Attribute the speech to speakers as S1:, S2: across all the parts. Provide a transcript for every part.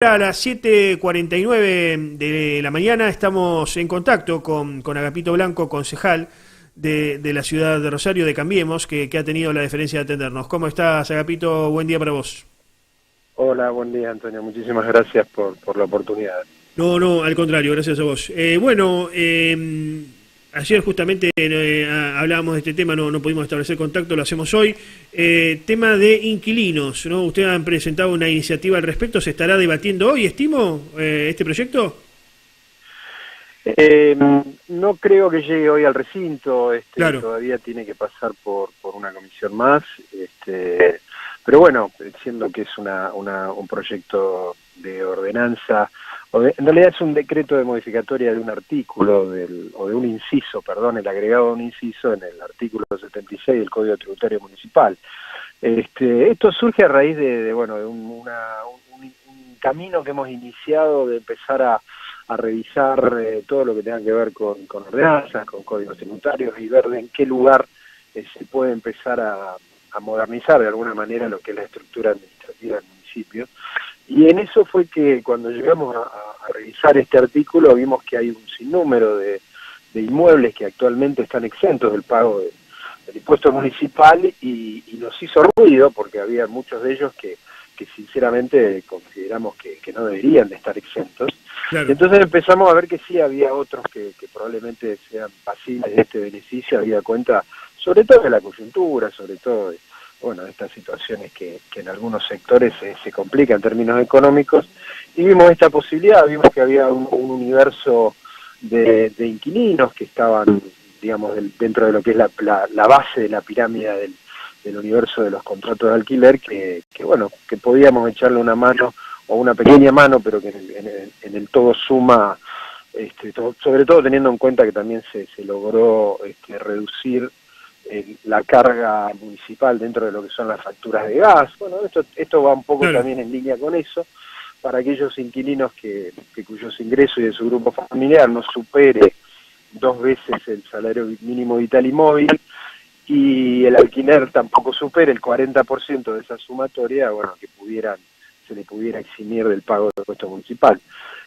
S1: A las 7:49 de la mañana estamos en contacto con Agapito Blanco, concejal de la ciudad de Rosario, de Cambiemos, que ha tenido la deferencia de atendernos. ¿Cómo estás, Agapito? Buen día para vos.
S2: Hola, buen día, Antonio. Muchísimas gracias por la oportunidad.
S1: No, al contrario, gracias a vos. Ayer justamente hablábamos de este tema, no pudimos establecer contacto, lo hacemos hoy. Tema de inquilinos, ¿no? Usted ha presentado una iniciativa al respecto, ¿se estará debatiendo hoy, estimo, este proyecto?
S2: No creo que llegue hoy al recinto,
S1: Claro.
S2: todavía tiene que pasar por una comisión más, pero bueno, siendo que es un proyecto de ordenanza, en realidad es un decreto de modificatoria de un artículo, o de un inciso, perdón, el agregado de un inciso en el artículo 76 del Código Tributario Municipal. Esto surge a raíz de un camino que hemos iniciado de empezar a revisar todo lo que tenga que ver con ordenanzas, con códigos tributarios y ver en qué lugar se puede empezar a modernizar de alguna manera lo que es la estructura administrativa del municipio. Y en eso fue que cuando llegamos a revisar este artículo vimos que hay un sinnúmero de inmuebles que actualmente están exentos del pago del impuesto municipal y nos hizo ruido porque había muchos de ellos que sinceramente consideramos que no deberían de estar exentos.
S1: Claro.
S2: Y entonces empezamos a ver que sí había otros que probablemente sean pasibles de este beneficio, había cuenta sobre todo de la coyuntura, sobre todo de estas situaciones que en algunos sectores se complican en términos económicos, y vimos esta posibilidad, vimos que había un universo de inquilinos que estaban, digamos, dentro de lo que es la base de la pirámide del universo de los contratos de alquiler, que podíamos echarle una mano, o una pequeña mano, pero que en el todo suma, sobre todo teniendo en cuenta que también se logró reducir la carga municipal dentro de lo que son las facturas de gas. Bueno, esto va un poco
S1: Claro.
S2: también en línea con eso, para aquellos inquilinos que cuyos ingresos y de su grupo familiar no supere 2 veces el salario mínimo vital y móvil, y el alquiler tampoco supere el 40% de esa sumatoria, que se le pudiera eximir del pago del impuesto municipal.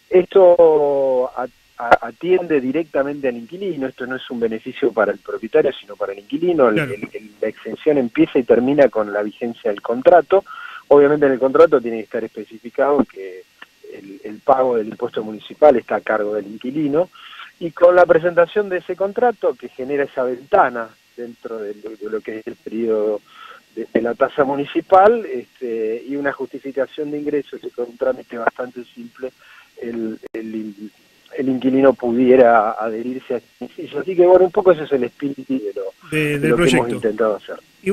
S2: Esto atiende directamente al inquilino, esto no es un beneficio para el propietario, sino para el inquilino.
S1: Claro.
S2: La exención empieza y termina con la vigencia del contrato. Obviamente en el contrato tiene que estar especificado que el pago del impuesto municipal está a cargo del inquilino, y con la presentación de ese contrato que genera esa ventana dentro de lo que es el periodo de la tasa municipal, y una justificación de ingresos, y con un trámite bastante simple, el inquilino pudiera adherirse a este beneficio. Así que un poco ese es el espíritu de
S1: Del
S2: lo que hemos
S1: proyecto.
S2: intentado hacer.
S1: Y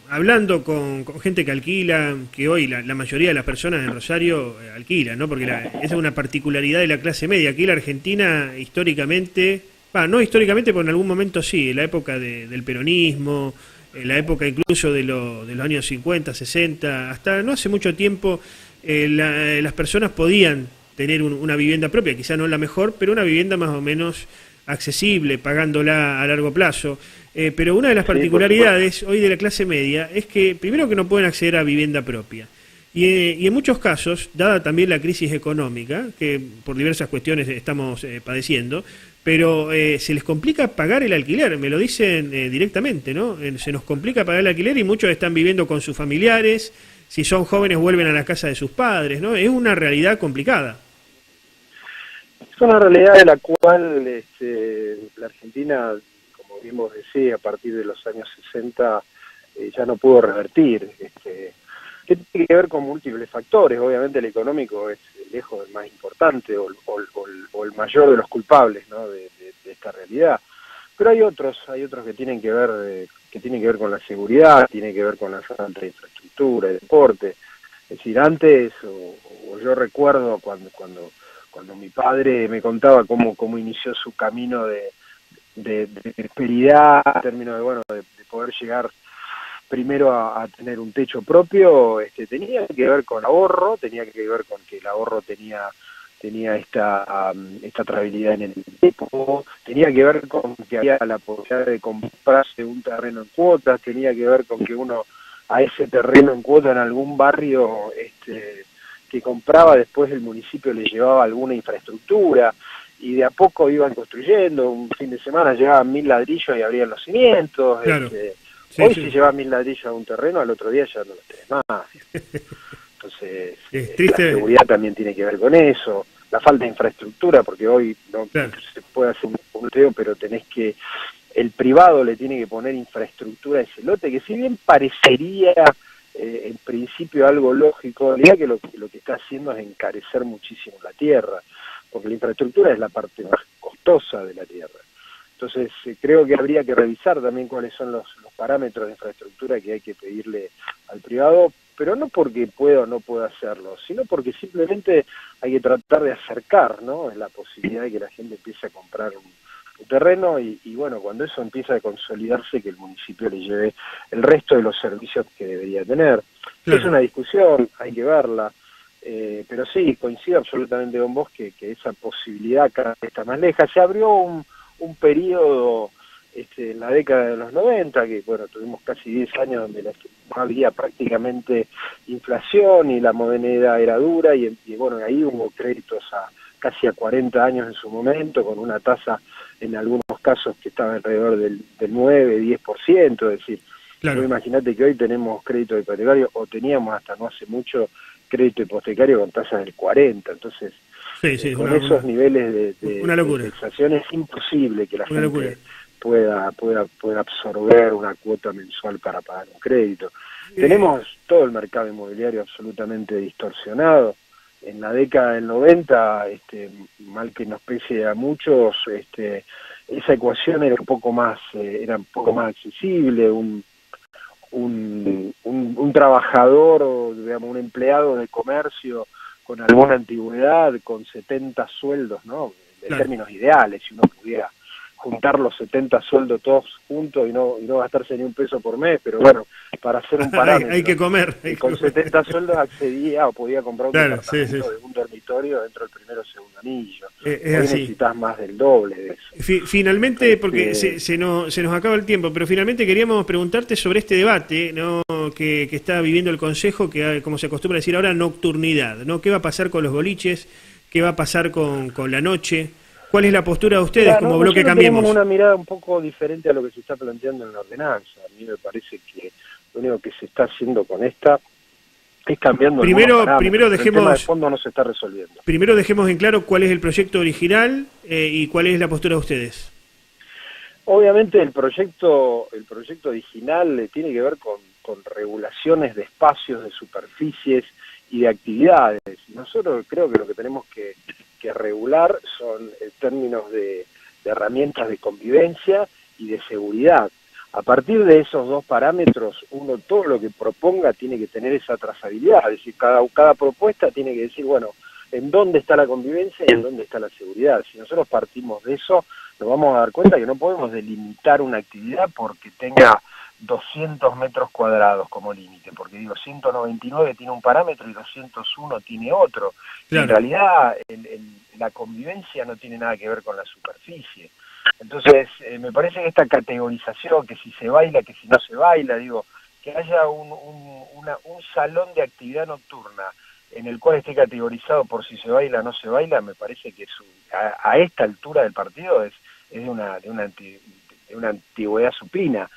S1: hablando con gente que alquila, que hoy la mayoría de las personas en Rosario alquilan, ¿no? Porque esa es una particularidad de la clase media. Aquí la Argentina, históricamente, no históricamente, pero en algún momento sí, en la época del peronismo, en la época incluso de los años 50, 60, hasta no hace mucho tiempo, las personas podían tener una vivienda propia, quizá no la mejor, pero una vivienda más o menos accesible, pagándola a largo plazo. Pero una de las particularidades hoy de la clase media es que, primero, que no pueden acceder a vivienda propia. Y en muchos casos, dada también la crisis económica, que por diversas cuestiones estamos padeciendo, pero se les complica pagar el alquiler, me lo dicen directamente, ¿no? Se nos complica pagar el alquiler y muchos están viviendo con sus familiares, si son jóvenes vuelven a la casa de sus padres, ¿no? Es una realidad complicada.
S2: Es una realidad de la cual la Argentina, como bien vos decís, a partir de los años 60 ya no pudo revertir. Que tiene que ver con múltiples factores. Obviamente el económico es lejos el más importante o el mayor de los culpables, ¿no? de esta realidad. Pero hay otros que tienen que ver con la seguridad, tienen que ver con la falta de infraestructura, de deporte. Es decir, antes, o yo recuerdo cuando mi padre me contaba cómo inició su camino de prosperidad, en términos de poder llegar primero a tener un techo propio, tenía que ver con ahorro, tenía que ver con que el ahorro tenía esta trazabilidad en el tiempo, tenía que ver con que había la posibilidad de comprarse un terreno en cuotas, tenía que ver con que uno a ese terreno en cuota en algún barrio que compraba, después el municipio le llevaba alguna infraestructura, y de a poco iban construyendo. Un fin de semana llevaban 1000 ladrillos y abrían los cimientos.
S1: Claro.
S2: Hoy si llevas 1000 ladrillos a un terreno, al otro día ya no los tenés más. Entonces,
S1: es triste.
S2: la seguridad también tiene que ver con eso, la falta de infraestructura, porque hoy no se puede hacer un punteo, pero el privado le tiene que poner infraestructura a ese lote, que si bien parecería en principio algo lógico, en realidad que lo que está haciendo es encarecer muchísimo la tierra, porque la infraestructura es la parte más costosa de la tierra. Entonces creo que habría que revisar también cuáles son los parámetros de infraestructura que hay que pedirle al privado, pero no porque pueda o no pueda hacerlo, sino porque simplemente hay que tratar de acercar, ¿no?, la posibilidad de que la gente empiece a comprar un terreno y bueno, cuando eso empieza a consolidarse, que el municipio le lleve el resto de los servicios que debería tener. Claro. Es una discusión, hay que verla, pero sí, coincido absolutamente con vos que esa posibilidad cada vez está más lejos. Se abrió un periodo en la década de los 90, que bueno, tuvimos casi 10 años donde no había prácticamente inflación y la moneda era dura y bueno, ahí hubo créditos casi a 40 años en su momento, con una tasa en algunos casos que estaba alrededor del 9-10%, es decir,
S1: claro.
S2: Imagínate que hoy tenemos crédito hipotecario, o teníamos hasta no hace mucho crédito hipotecario con tasas del 40%, entonces con esos niveles de indexación es imposible que la gente pueda absorber una cuota mensual para pagar un crédito. Tenemos todo el mercado inmobiliario absolutamente distorsionado. En la década del 90, mal que nos pese a muchos, esa ecuación era un poco más accesible. Un trabajador, o digamos un empleado de comercio con alguna antigüedad, con 70 sueldos, ¿no?, en términos ideales, si uno pudiera juntar los 70 sueldos todos juntos y no gastarse ni un peso por mes, pero bueno, para hacer un parámetro.
S1: hay que comer.
S2: Con 70 sueldos accedía o podía comprar un departamento de un dormitorio dentro del primero o segundo anillo. Hoy necesitas más del doble de eso.
S1: Finalmente, porque se nos acaba el tiempo, pero finalmente queríamos preguntarte sobre este debate, ¿no?, que está viviendo el Consejo, que como se acostumbra decir ahora, nocturnidad, ¿no? ¿Qué va a pasar con los boliches? ¿Qué va a pasar con la noche? ¿Cuál es la postura de ustedes como bloque Cambiemos?
S2: Tenemos una mirada un poco diferente a lo que se está planteando en la ordenanza. A mí me parece que lo único que se está haciendo con esta es cambiando
S1: primero
S2: dejemos, el tema de fondo no se está resolviendo.
S1: Primero dejemos en claro cuál es el proyecto original y cuál es la postura de ustedes.
S2: Obviamente el proyecto original tiene que ver con regulaciones de espacios, de superficies y de actividades. Nosotros creo que lo que tenemos que regular son términos de herramientas de convivencia y de seguridad. A partir de esos dos parámetros, uno todo lo que proponga tiene que tener esa trazabilidad, es decir, cada propuesta tiene que decir, bueno, en dónde está la convivencia y en dónde está la seguridad. Si nosotros partimos de eso, nos vamos a dar cuenta que no podemos delimitar una actividad porque tenga 200 metros cuadrados como límite, porque digo, 199 tiene un parámetro y 201 tiene otro. Claro. En realidad, la convivencia no tiene nada que ver con la superficie. Entonces, me parece que esta categorización, que si se baila, que si no se baila, digo, que haya un salón de actividad nocturna en el cual esté categorizado por si se baila o no se baila, me parece que a esta altura del partido es de una antigüedad supina.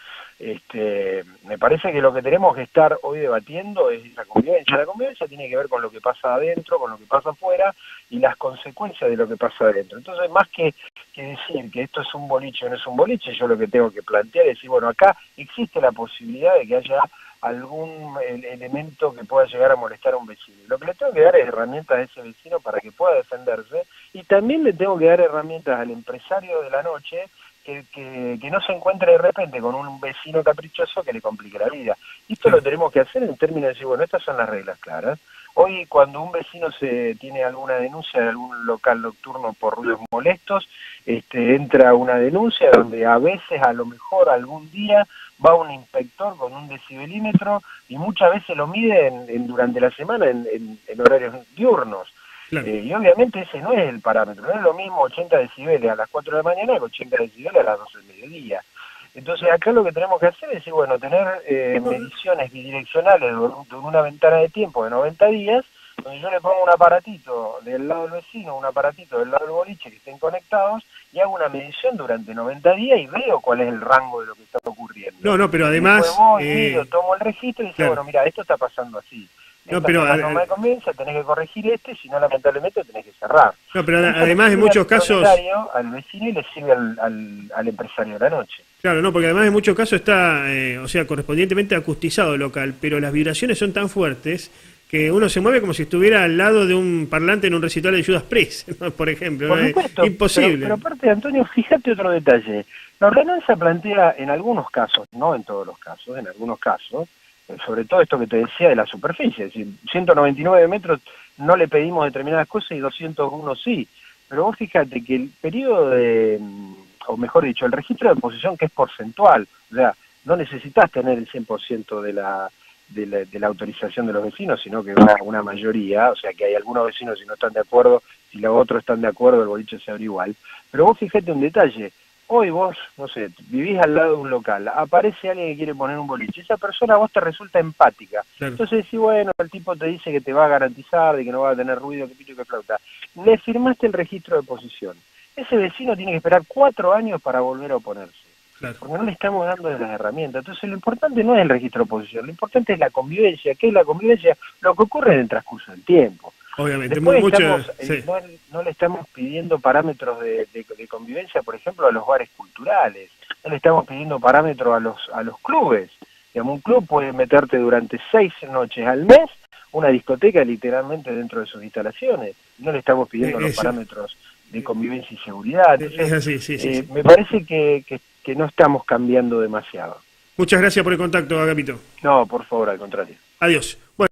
S2: Me parece que lo que tenemos que estar hoy debatiendo es la convivencia. La convivencia tiene que ver con lo que pasa adentro, con lo que pasa afuera y las consecuencias de lo que pasa adentro. Entonces, más que decir que esto es un boliche o no es un boliche, yo lo que tengo que plantear es decir, bueno, acá existe la posibilidad de que haya algún elemento que pueda llegar a molestar a un vecino. Lo que le tengo que dar es herramientas a ese vecino para que pueda defenderse, y también le tengo que dar herramientas al empresario de la noche que no se encuentre de repente con un vecino caprichoso que le complique la vida. Y esto lo tenemos que hacer en términos de decir, bueno, estas son las reglas claras. Hoy, cuando un vecino tiene alguna denuncia de algún local nocturno por ruidos molestos, entra una denuncia donde a veces, a lo mejor algún día, va un inspector con un decibelímetro y muchas veces lo mide durante la semana en horarios diurnos. Claro. Y obviamente ese no es el parámetro, no es lo mismo 80 decibeles a las 4 de la mañana que 80 decibeles a las 12 del mediodía. Entonces acá lo que tenemos que hacer es decir, bueno, tener mediciones bidireccionales de una ventana de tiempo de 90 días, donde yo le pongo un aparatito del lado del vecino, un aparatito del lado del boliche, que estén conectados, y hago una medición durante 90 días y veo cuál es el rango de lo que está ocurriendo.
S1: No, pero
S2: Y
S1: además...
S2: después voy, miro, tomo el registro y digo,
S1: claro.
S2: bueno, mira, esto está pasando así.
S1: No, pero
S2: no me convence, tenés que corregir si no, lamentablemente tenés que cerrar.
S1: No, pero además en muchos casos...
S2: Al vecino y le sirve al empresario de la noche.
S1: Claro, no, porque además en muchos casos está, o sea, correspondientemente acustizado el local, pero las vibraciones son tan fuertes que uno se mueve como si estuviera al lado de un parlante en un recital de Judas Priest, ¿no? Por ejemplo.
S2: Por supuesto,
S1: imposible.
S2: Pero aparte, Antonio, fíjate otro detalle. La ordenanza plantea en algunos casos, no en todos los casos, en algunos casos, sobre todo esto que te decía de la superficie, es decir, 199 metros no le pedimos determinadas cosas y 201 sí, pero vos fíjate que el periodo o mejor dicho, el registro de posesión, que es porcentual, o sea, no necesitas tener el 100% de la autorización de los vecinos, sino que una mayoría, o sea que hay algunos vecinos si no están de acuerdo, si los otros están de acuerdo, el boliche se abre igual. Pero vos fíjate un detalle, hoy vos, no sé, vivís al lado de un local, aparece alguien que quiere poner un boliche, esa persona a vos te resulta empática. Claro. Entonces decís, bueno, el tipo te dice que te va a garantizar, de que no va a tener ruido, que pito y que flauta. Le firmaste el registro de posesión. Ese vecino tiene que esperar 4 años para volver a oponerse. Claro. Porque no le estamos dando las herramientas. Entonces lo importante no es el registro de posesión, lo importante es la convivencia. ¿Qué es la convivencia? Lo que ocurre en el transcurso del tiempo.
S1: Obviamente,
S2: no le estamos pidiendo parámetros de convivencia, por ejemplo, a los bares culturales. No le estamos pidiendo parámetros a los clubes. Digamos, un club puede meterte durante 6 noches al mes una discoteca literalmente dentro de sus instalaciones. No le estamos pidiendo los parámetros de convivencia y seguridad. Entonces,
S1: es así, sí.
S2: Me parece que no estamos cambiando demasiado.
S1: Muchas gracias por el contacto, Agapito.
S2: No, por favor, al contrario.
S1: Adiós. Bueno.